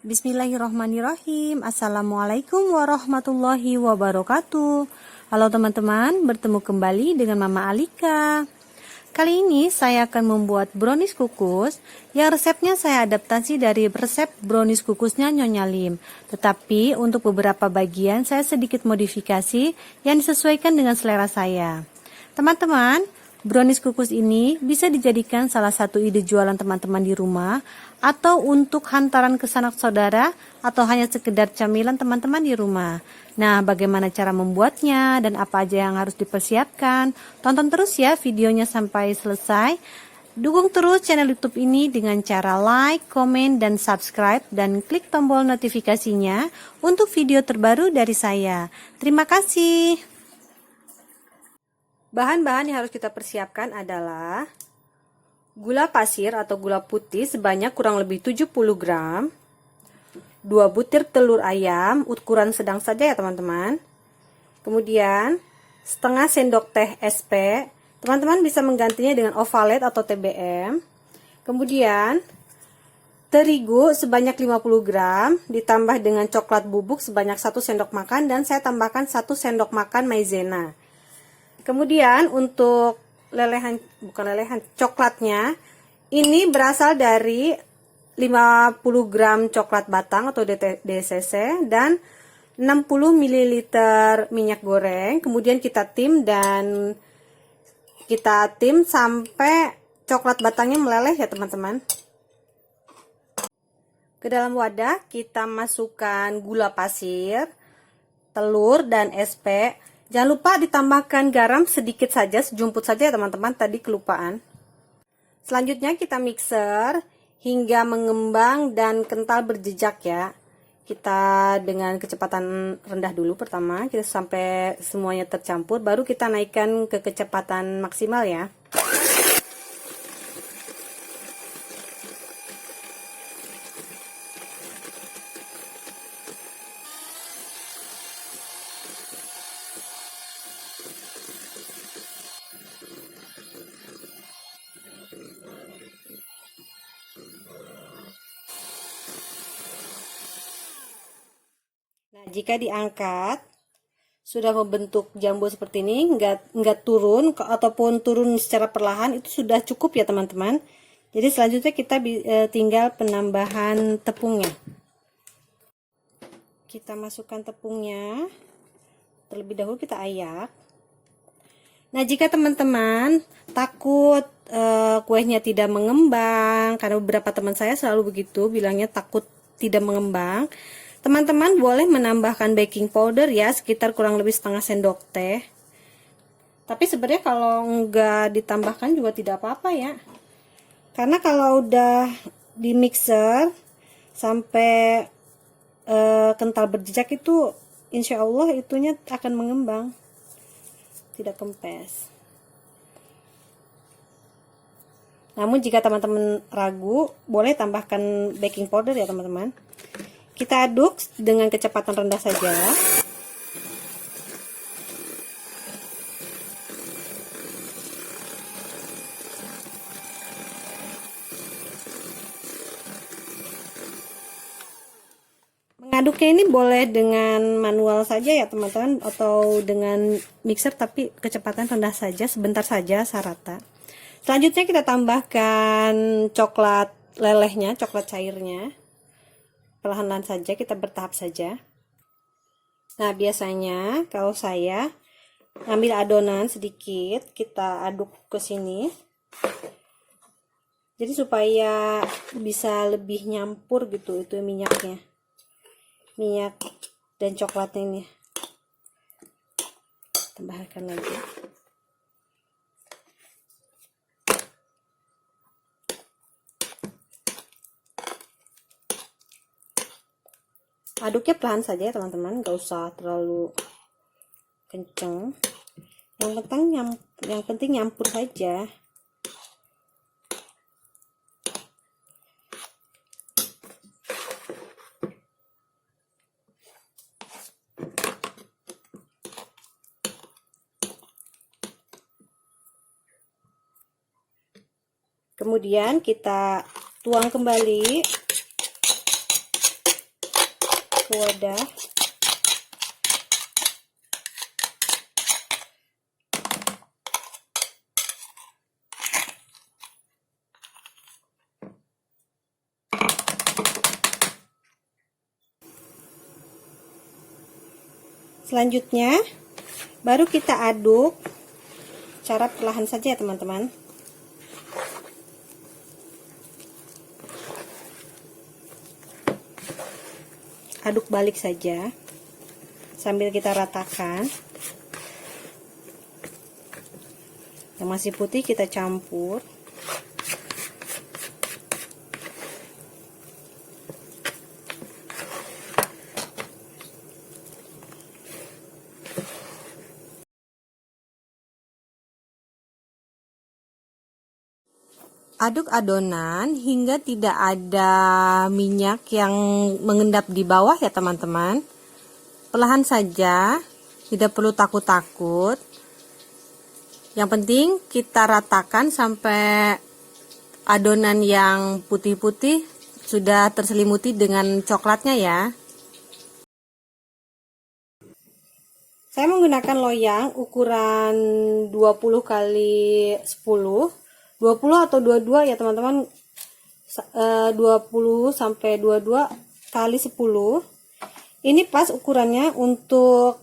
Bismillahirrahmanirrahim. Assalamualaikum warahmatullahi wabarakatuh. Halo teman-teman, bertemu kembali dengan Mama Alika. Kali ini saya akan membuat brownies kukus yang resepnya saya adaptasi dari resep brownies kukusnya Nyonya Lim. Tetapi untuk beberapa bagian saya sedikit modifikasi yang disesuaikan dengan selera saya. Teman-teman, brownies kukus ini bisa dijadikan salah satu ide jualan teman-teman di rumah atau untuk hantaran ke sanak saudara atau hanya sekedar camilan teman-teman di rumah. Nah, bagaimana cara membuatnya dan apa aja yang harus dipersiapkan? Tonton terus ya videonya sampai selesai. Dukung terus channel YouTube ini dengan cara like, komen, dan subscribe dan klik tombol notifikasinya untuk video terbaru dari saya. Terima kasih. Bahan-bahan yang harus kita persiapkan adalah gula pasir atau gula putih sebanyak kurang lebih 70 gram, 2 butir telur ayam ukuran sedang saja ya teman-teman. Kemudian setengah sendok teh SP, teman-teman bisa menggantinya dengan ovalet atau TBM. Kemudian terigu sebanyak 50 gram ditambah dengan coklat bubuk sebanyak 1 sendok makan dan saya tambahkan 1 sendok makan maizena. Kemudian untuk coklatnya ini berasal dari 50 gram coklat batang atau DCC dan 60 ml minyak goreng. Kemudian kita tim sampai coklat batangnya meleleh ya teman-teman. Ke dalam wadah kita masukkan gula pasir, telur dan SP. Jangan lupa ditambahkan garam sedikit saja, sejumput saja ya teman-teman, tadi kelupaan. Selanjutnya kita mixer hingga mengembang dan kental berjejak ya. Kita dengan kecepatan rendah dulu pertama, kita sampai semuanya tercampur, baru kita naikkan ke kecepatan maksimal ya. Nah, jika diangkat sudah membentuk jambu seperti ini, enggak turun ataupun turun secara perlahan, itu sudah cukup ya teman-teman. Jadi selanjutnya kita tinggal penambahan tepungnya. Kita masukkan tepungnya, terlebih dahulu kita ayak. Nah, jika teman-teman takut kuenya tidak mengembang, karena beberapa teman saya selalu begitu, bilangnya takut tidak mengembang, teman-teman boleh menambahkan baking powder ya, sekitar kurang lebih setengah sendok teh. Tapi sebenarnya kalau enggak ditambahkan juga tidak apa-apa ya. Karena kalau udah di mixer sampai kental berjejak itu insya Allah itunya akan mengembang, tidak kempes. Namun jika teman-teman ragu, boleh tambahkan baking powder ya teman-teman. Kita aduk dengan kecepatan rendah saja. Mengaduknya ini boleh dengan manual saja ya teman-teman, atau dengan mixer, tapi kecepatan rendah saja, sebentar saja sarata. Selanjutnya kita tambahkan coklat lelehnya, coklat cairnya. Perlahan-lahan saja, kita bertahap saja. Nah, biasanya kalau saya ambil adonan sedikit, kita aduk ke sini. Jadi supaya bisa lebih nyampur gitu itu minyaknya. Minyak dan coklatnya ini. Tambahkan lagi. Aduknya pelan saja ya teman-teman, nggak usah terlalu kenceng. Yang penting nyampur saja. Kemudian kita tuang kembali ke wadah. Selanjutnya baru kita aduk, cara perlahan saja ya teman-teman. Aduk balik saja sambil kita ratakan. Yang masih putih kita campur. Aduk adonan hingga tidak ada minyak yang mengendap di bawah ya teman-teman. Perlahan saja, tidak perlu takut-takut. Yang penting kita ratakan sampai adonan yang putih-putih sudah terselimuti dengan coklatnya ya. Saya menggunakan loyang ukuran 20 kali 10. 20 atau 22 ya teman-teman, 20 sampai 22 kali 10. Ini pas ukurannya untuk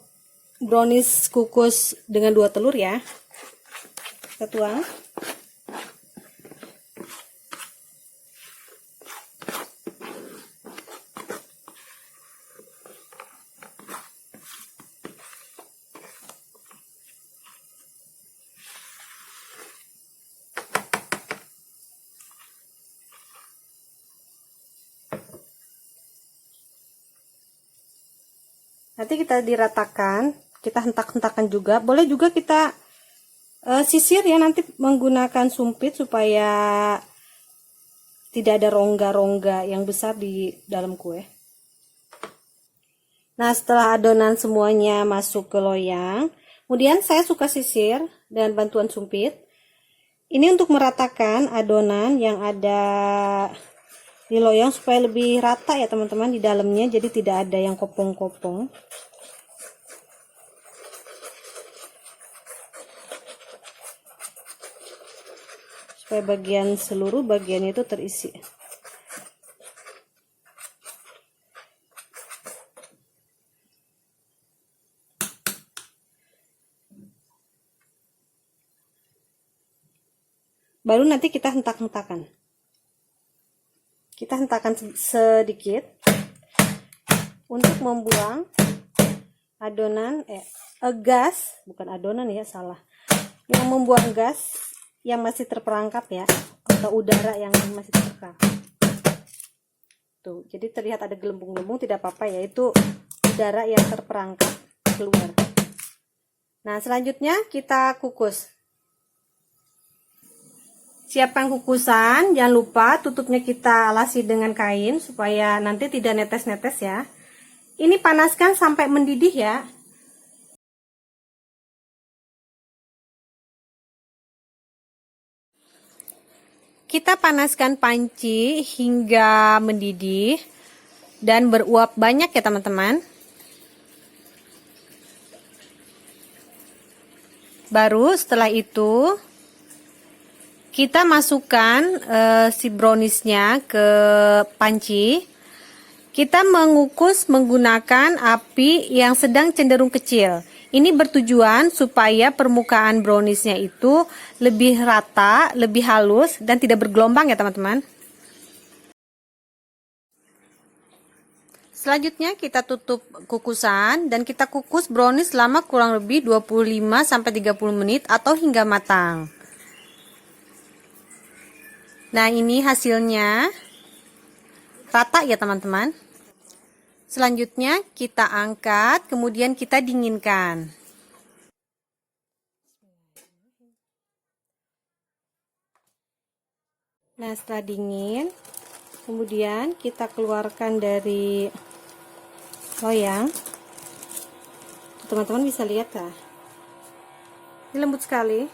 brownies kukus dengan 2 telur ya. Kita tuang. Nanti kita diratakan, kita hentak-hentakan juga. Boleh juga kita sisir ya, nanti menggunakan sumpit supaya tidak ada rongga-rongga yang besar di dalam kue. Nah, setelah adonan semuanya masuk ke loyang, kemudian saya suka sisir dengan bantuan sumpit. Ini untuk meratakan adonan yang ada di loyang supaya lebih rata ya teman-teman di dalamnya, jadi tidak ada yang kopong-kopong. Supaya seluruh bagian itu terisi. Baru nanti kita hentak-hentakan. Kita hentakan sedikit untuk membuang adonan gas, bukan adonan ya, salah. Yang membuang gas yang masih terperangkap ya, atau udara yang masih terperangkap. Tuh, jadi terlihat ada gelembung-gelembung, tidak apa-apa ya, itu udara yang terperangkap keluar. Nah, selanjutnya kita kukus. Siapkan kukusan, jangan lupa tutupnya kita alasi dengan kain supaya nanti tidak netes-netes ya. Ini panaskan sampai mendidih ya. Kita panaskan panci hingga mendidih dan beruap banyak ya teman-teman. Baru setelah itu kita masukkan si browniesnya ke panci. Kita mengukus menggunakan api yang sedang cenderung kecil. Ini bertujuan supaya permukaan browniesnya itu lebih rata, lebih halus, dan tidak bergelombang ya teman-teman. Selanjutnya kita tutup kukusan dan kita kukus brownies selama kurang lebih 25-30 menit atau hingga matang. Nah, ini hasilnya rata ya teman-teman. Selanjutnya kita angkat, kemudian kita dinginkan. Nah, setelah dingin, kemudian kita keluarkan dari loyang. Teman-teman bisa lihat ya, ini lembut sekali,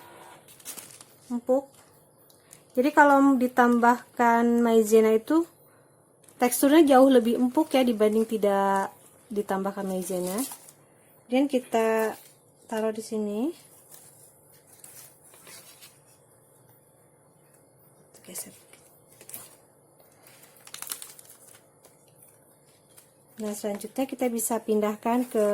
empuk. Jadi kalau ditambahkan maizena itu teksturnya jauh lebih empuk ya dibanding tidak ditambahkan maizena. Kemudian kita taruh di sini. Geser. Nah, selanjutnya kita bisa pindahkan ke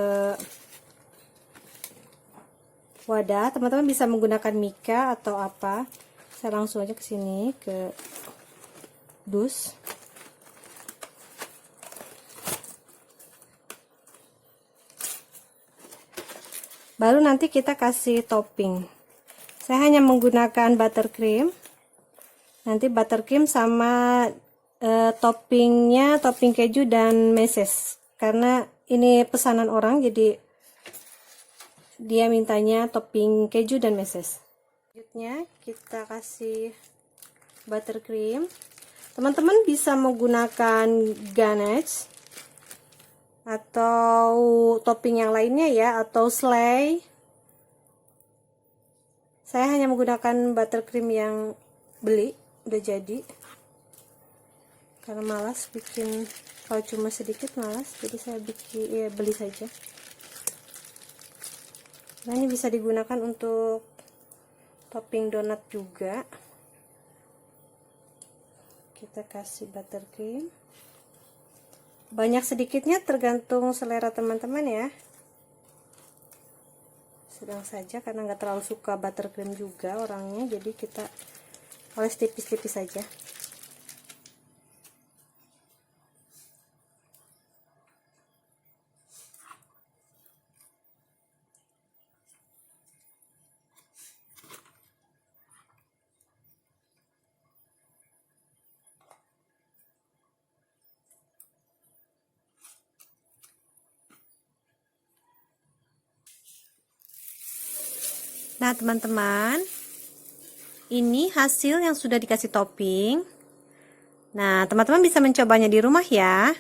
wadah. Teman-teman bisa menggunakan mika atau apa. Saya langsung aja ke sini ke dus. Baru nanti kita kasih topping. Saya hanya menggunakan buttercream. Nanti buttercream sama toppingnya topping keju dan meses, karena ini pesanan orang jadi dia mintanya topping keju dan meses. Selanjutnya kita kasih buttercream. Teman-teman bisa menggunakan ganache atau topping yang lainnya ya, atau selai. Saya hanya menggunakan buttercream yang beli udah jadi, karena malas bikin, kalau cuma sedikit malas, jadi saya bikin ya beli saja. Nah, ini bisa digunakan untuk topping donat juga. Kita kasih buttercream, banyak sedikitnya tergantung selera teman-teman ya. Sedang saja, karena nggak terlalu suka buttercream juga orangnya, jadi kita oles tipis-tipis saja. Nah, teman-teman, ini hasil yang sudah dikasih topping. Nah, teman-teman bisa mencobanya di rumah ya.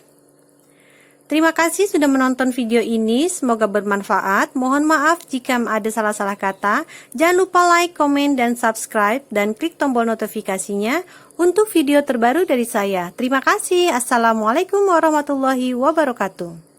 Terima kasih sudah menonton video ini, semoga bermanfaat. Mohon maaf jika ada salah-salah kata. Jangan lupa like, komen, dan subscribe, dan klik tombol notifikasinya untuk video terbaru dari saya. Terima kasih. Assalamualaikum warahmatullahi wabarakatuh.